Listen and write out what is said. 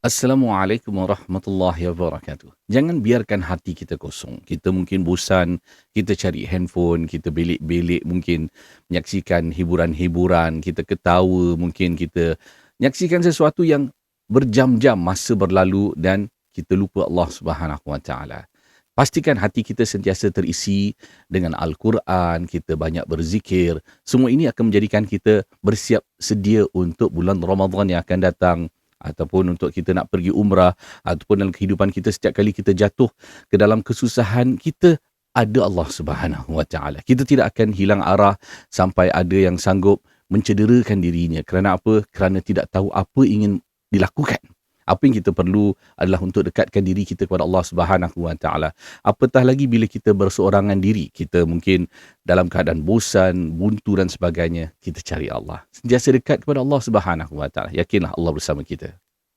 Assalamualaikum warahmatullahi wabarakatuh. Jangan biarkan hati kita kosong. Kita mungkin bosan, kita cari handphone, kita belik-belik mungkin menyaksikan hiburan-hiburan, kita ketawa, mungkin kita menyaksikan sesuatu yang berjam-jam masa berlalu dan kita lupa Allah Subhanahu Wa Taala. Pastikan hati kita sentiasa terisi dengan Al-Quran, kita banyak berzikir. Semua ini akan menjadikan kita bersiap sedia untuk bulan Ramadan yang akan datang, ataupun untuk kita nak pergi umrah, ataupun dalam kehidupan kita setiap kali kita jatuh ke dalam kesusahan, kita ada Allah Subhanahu Wa Taala. Kita tidak akan hilang arah sampai ada yang sanggup mencederakan dirinya. Kerana apa? Kerana tidak tahu apa ingin dilakukan. Apa yang kita perlu adalah untuk dekatkan diri kita kepada Allah Subhanahu Wa Taala. Apatah lagi bila kita berseorangan diri, kita mungkin dalam keadaan bosan, buntu dan sebagainya, kita cari Allah. Sentiasa dekat kepada Allah Subhanahu Wa Taala. Yakinlah Allah bersama kita.